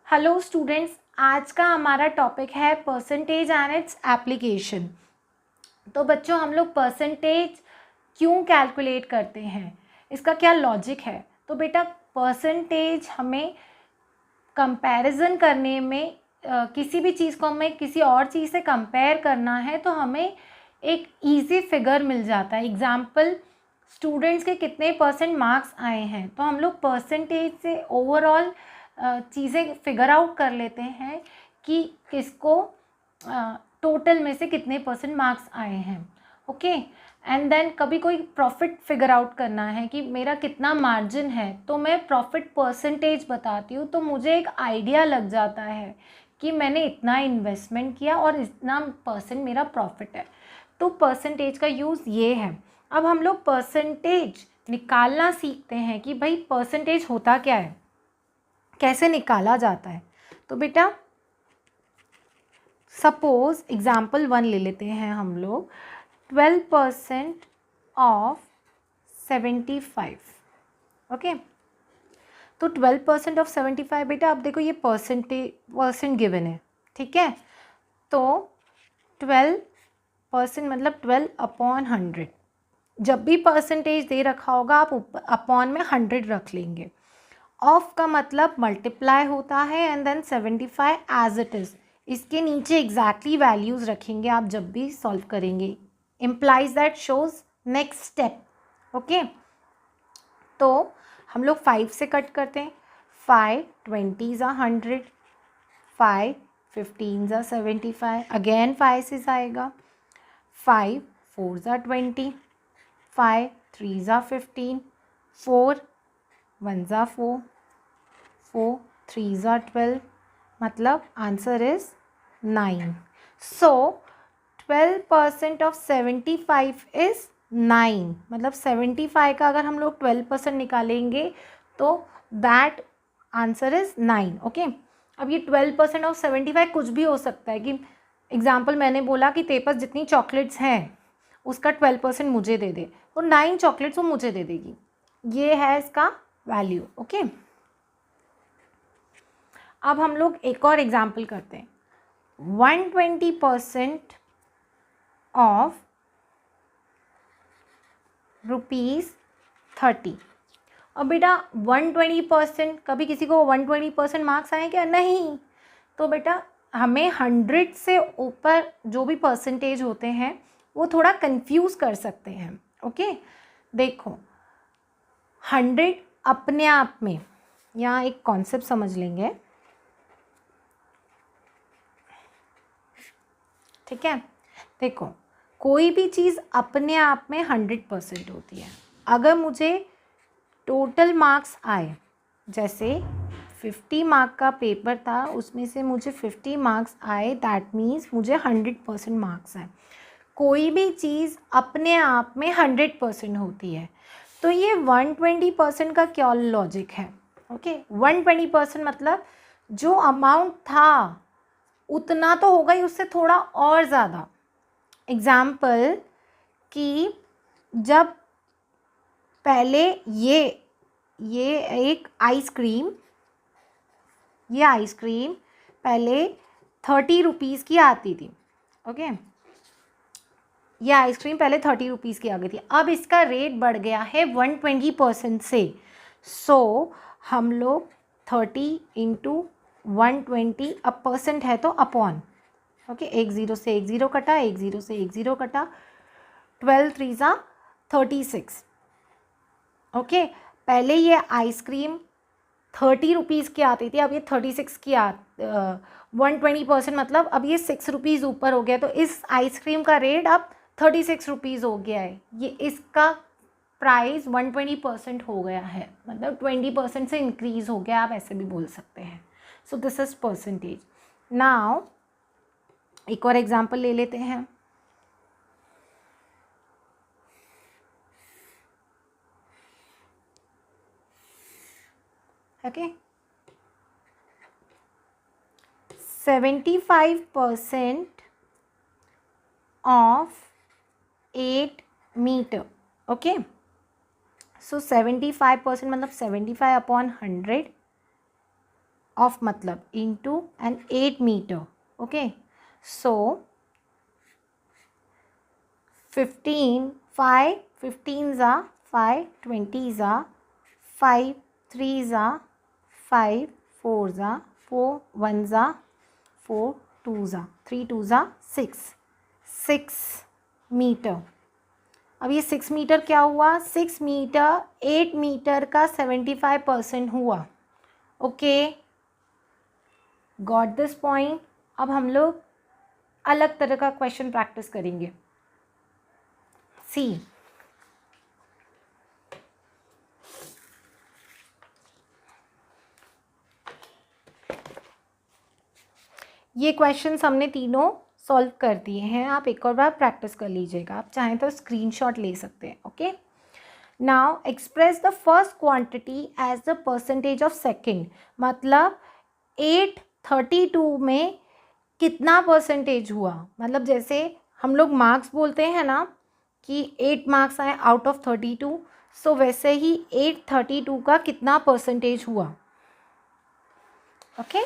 Hello students, आज का हमारा टॉपिक है परसेंटेज एंड इट्स एप्लीकेशन। तो बच्चों, हम लोग परसेंटेज क्यों कैलकुलेट करते हैं, इसका क्या लॉजिक है। तो बेटा, परसेंटेज हमें कंपैरिजन करने में किसी भी चीज़ को हमें किसी और चीज़ से कंपेयर करना है तो हमें एक इजी फिगर मिल जाता है। एग्जाम्पल, स्टूडेंट्स के कितने परसेंट मार्क्स आए हैं, तो हम लोग परसेंटेज से ओवरऑल चीज़ें फिगर आउट कर लेते हैं कि किसको टोटल में से कितने परसेंट मार्क्स आए हैं। ओके, एंड देन कभी कोई प्रॉफिट फिगर आउट करना है कि मेरा कितना मार्जिन है, तो मैं प्रॉफिट परसेंटेज बताती हूँ, तो मुझे एक आइडिया लग जाता है कि मैंने इतना इन्वेस्टमेंट किया और इतना परसेंट मेरा प्रॉफिट है। तो परसेंटेज का यूज़ ये है। अब हम लोग परसेंटेज निकालना सीखते हैं कि भाई परसेंटेज होता क्या है, कैसे निकाला जाता है। तो बेटा, सपोज एग्जाम्पल 1 ले लेते हैं हम लोग। 12% ऑफ 75। ओके, तो 12% ऑफ 75 बेटा, अब देखो ये परसेंट गिवन है, ठीक है। तो 12% मतलब 12/100। जब भी परसेंटेज दे रखा होगा आप अपॉन में 100 रख लेंगे। ऑफ का मतलब मल्टीप्लाई होता है and then 75 as it is. इसके नीचे एग्जैक्टली वैल्यूज़ रखेंगे आप जब भी सॉल्व करेंगे। Implies that shows next step. Okay, तो हम लोग 5 से कट करते हैं। 5 20 ज़ा 100, 5 15 ज़ा 75, अगेन 5 से जाएगा। 5 4 ज़ा 20, 5 3 ज़ा 15, 4 1 ज़ा 4, 4 3 ज़ा 12, मतलब answer is 9। So 12% of 75 is 9, मतलब 75 का अगर हम लोग 12% निकालेंगे तो दैट आंसर इज 9। ओके, अब ये 12% ऑफ 75 कुछ भी हो सकता है कि एग्जाम्पल मैंने बोला कि तेरे पास जितनी चॉकलेट्स हैं उसका 12% मुझे दे दे, तो 9 चॉकलेट्स वो मुझे दे देगी। ये है इसका वैल्यू। ओके, अब हम लोग एक और एग्जाम्पल करते हैं। 120% ऑफ ₹30। अब बेटा 120%, कभी किसी को 120% मार्क्स आए क्या? नहीं। तो बेटा हमें 100 से ऊपर जो भी परसेंटेज होते हैं वो थोड़ा कंफ्यूज कर सकते हैं। ओके, देखो 100 अपने आप में, यहाँ एक कॉन्सेप्ट समझ लेंगे, ठीक है। देखो, कोई भी चीज़ अपने आप में 100% होती है। अगर मुझे टोटल मार्क्स आए, जैसे 50 मार्क का पेपर था, उसमें से मुझे 50 मार्क्स आए, दैट मीन्स मुझे 100% मार्क्स आए। कोई भी चीज़ अपने आप में 100% होती है। तो ये 120% का क्या लॉजिक है? ओके, 120% मतलब जो अमाउंट था उतना तो होगा ही, उससे थोड़ा और ज़्यादा। एग्जाम्पल कि जब पहले ये एक आइसक्रीम, ये आइसक्रीम पहले 30 रुपीज़ की आती थी। ओके, ये आइसक्रीम पहले 30 रुपीज़ की आ गई थी, अब इसका रेट बढ़ गया है 120% से। सो हम लोग 30 इंटू 120, अब परसेंट है तो अपॉन। ओके, एक ज़ीरो से एक ज़ीरो कटा, एक ज़ीरो से एक ज़ीरो कटा, 12 3 ज़ा 36। ओके, पहले ये आइसक्रीम 30 रुपीज़ की आती थी, अब ये 36 की 120% मतलब अब ये 6 रुपीज़ ऊपर हो गया, तो इस आइसक्रीम का रेट अब 36 रुपीज़ हो गया है। ये इसका प्राइस 120% हो गया है, मतलब 20% से इंक्रीज़ हो गया, आप ऐसे भी बोल सकते हैं। So this is percentage. Now एक और एग्जाम्पल ले लेते हैं। Okay, 75% of 8 metre. Okay, so 75% मतलब 75/100 ऑफ मतलब into and 8 metre. Okay, so 15 5 15 ज़ा 5 20 ज़ा 5 3 ज़ा 5 4 ज़ा 4 1 ज़ा 4 2 ज़ा 3 2 ज़ा 6 मीटर. अब ये 6 मीटर क्या हुआ? 6 मीटर 8 मीटर का 75% हुआ. Okay, got this point. अब हम लोग अलग तरह का क्वेश्चन प्रैक्टिस करेंगे. सी, ये क्वेश्चंस हमने तीनों सॉल्व कर दिए हैं. आप एक और बार प्रैक्टिस कर लीजिएगा. आप चाहें तो स्क्रीनशॉट ले सकते हैं. Okay, now express the first quantity as the percentage of second. मतलब 832 में कितना परसेंटेज हुआ? मतलब जैसे हम लोग मार्क्स बोलते हैं ना कि 8 मार्क्स आए आउट ऑफ 32, सो वैसे ही 832 का कितना परसेंटेज हुआ? ओके,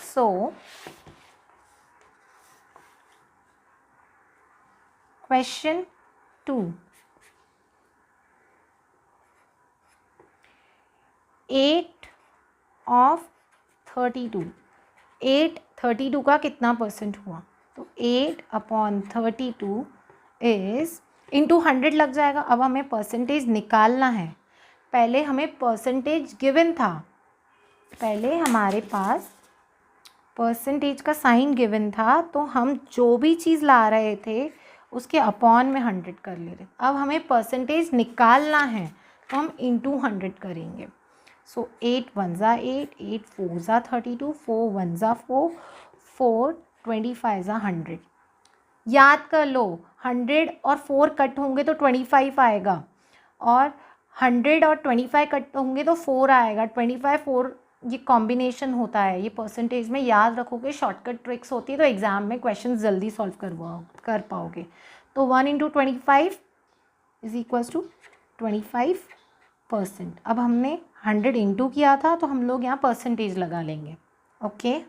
सो क्वेश्चन 2, 8 ऑफ 32, 832 का कितना परसेंट हुआ? तो 8/32 इज इंटू 100 लग जाएगा. अब हमें परसेंटेज निकालना है. पहले हमें परसेंटेज गिवन था, पहले हमारे पास परसेंटेज का साइन गिवन था, तो हम जो भी चीज़ ला रहे थे उसके अपॉन में 100 कर ले रहे. अब हमें परसेंटेज निकालना है तो हम इंटू 100 करेंगे. सो 8 1 ज़ा 8, 8 4 ज़ा 32, 4 1 ज़ा 4, 4 25 ज़ा 100. याद कर लो, 100 और 4 कट होंगे तो 25 आएगा, और 100 और 25 कट होंगे तो 4 आएगा. 25 4 ये कॉम्बिनेशन होता है. ये परसेंटेज में याद रखोगे, शॉर्टकट ट्रिक्स होती है, तो एग्ज़ाम में क्वेश्चन जल्दी सॉल्व कर पाओगे. तो 1 × 25 इज इक्वल्स टू 25%. अब हमने 100 इंटू किया था तो हम लोग यहाँ परसेंटेज लगा लेंगे. ओके,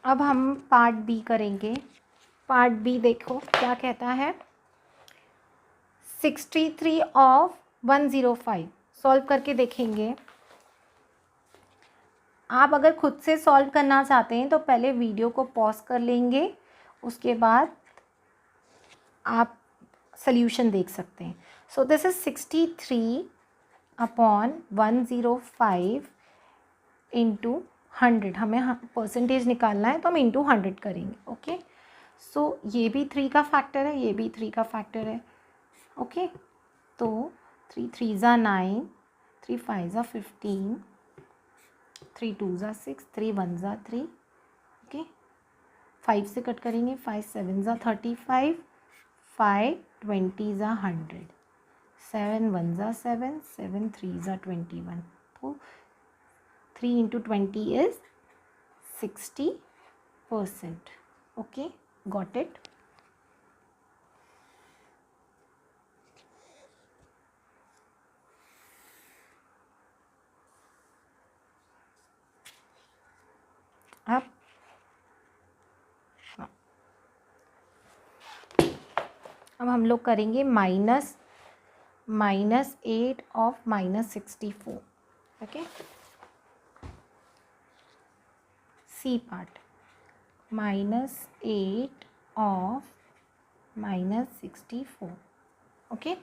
अब हम पार्ट बी करेंगे. पार्ट बी देखो क्या कहता है. 63 ऑफ 105 सॉल्व करके देखेंगे. आप अगर खुद से सॉल्व करना चाहते हैं तो पहले वीडियो को पॉज कर लेंगे, उसके बाद आप सल्यूशन देख सकते हैं. So this is 63/105 into 100. हमें परसेंटेज निकालना है तो हम इंटू 100 करेंगे. ओके, सो ये भी 3 का फैक्टर है, ये भी 3 का फैक्टर है. ओके, तो 3 3 ज़ा 9, 3 5 ज़ा 15, 3 2 ज़ा 6, 3 1 ज़ा 3. ओके, 5 से कट करेंगे, 5 7 ज़ा 35, 5 20 ज़ा 100, 7 1 ज़ा 7, 7 3 ज़ा 21. तो 3 into 20 is 60%. Okay, got it. अब हम लोग करेंगे -8 of -64. Okay, C part. -8 of -64. Okay,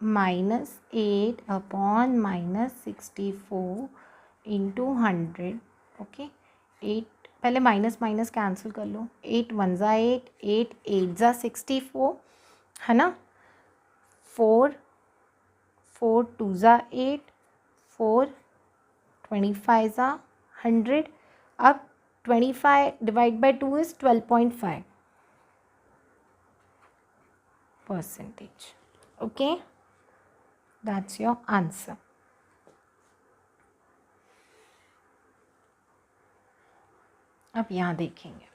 -8/-64 into 100. Okay, 8 पहले माइनस माइनस कैंसिल कर लो. 8 1 ज़ा 8, 8 8 ज़ा 64 है ना. 4 4 2 ज़ा 8, 4 25 ज़ा 100. अब 25 divide by 2 is 12.5%. Okay, that's your answer. अब यहाँ देखेंगे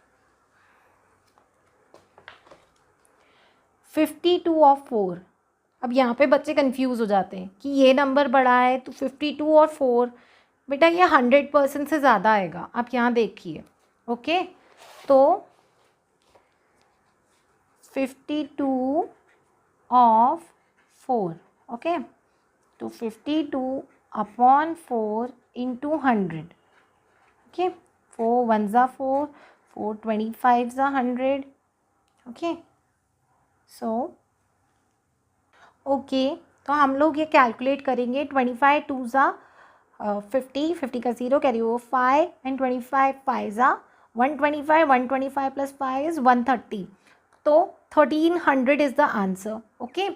52 ऑफ 4. अब यहाँ पे बच्चे कंफ्यूज हो जाते हैं कि ये नंबर बड़ा है तो 52 और 4, बेटा ये 100% से ज़्यादा आएगा। आप यहाँ देखिए, ओके। तो 52 ऑफ 4, ओके, तो 52 अपॉन 4 इंटू 100, ओके। 4 1 ज़ा 4, 4 25 ज़ा 100, ओके। सो ओके, तो हम लोग ये कैलकुलेट करेंगे। 25 2 ज़ा 50, 50 का 0 कैरी ओवर 5 एंड 25 5 ज़ा 125, 125 प्लस 5 इज़ 130, तो 1300 is the answer, okay.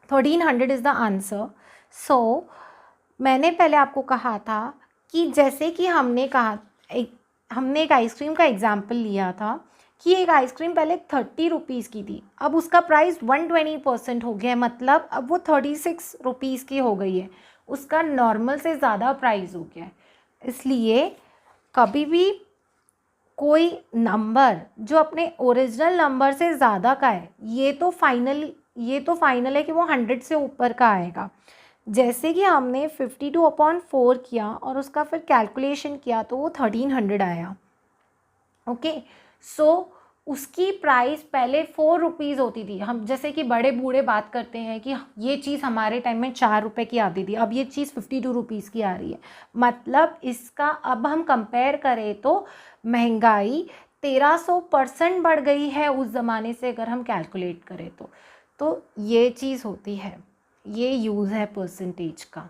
1300 is the answer. So मैंने पहले आपको कहा था कि जैसे कि हमने एक आइसक्रीम का एग्जाम्पल लिया था कि एक आइसक्रीम पहले 30 रुपीज़ की थी, अब उसका प्राइस 120% हो गया है, मतलब अब वो 36 रुपीज़ की हो गई है, उसका नॉर्मल से ज़्यादा प्राइस हो गया है। इसलिए कभी भी कोई नंबर जो अपने ओरिजिनल नंबर से ज़्यादा का है, ये तो फाइनल है कि वो 100 से ऊपर का आएगा। जैसे कि हमने 52/4 किया और उसका फिर कैलकुलेशन किया तो वो 1300 आया, ओके। सो उसकी प्राइस पहले 4 रुपीज़ होती थी। हम जैसे कि बड़े बूढ़े बात करते हैं कि ये चीज़ हमारे टाइम में 4 रुपये की आती थी, अब ये चीज़ 52 रुपीज़ की आ रही है। मतलब इसका अब हम कंपेयर करें तो महंगाई 1300% बढ़ गई है उस ज़माने से, अगर हम कैलकुलेट करें तो ये चीज़ होती है, ये यूज़ है परसेंटेज का।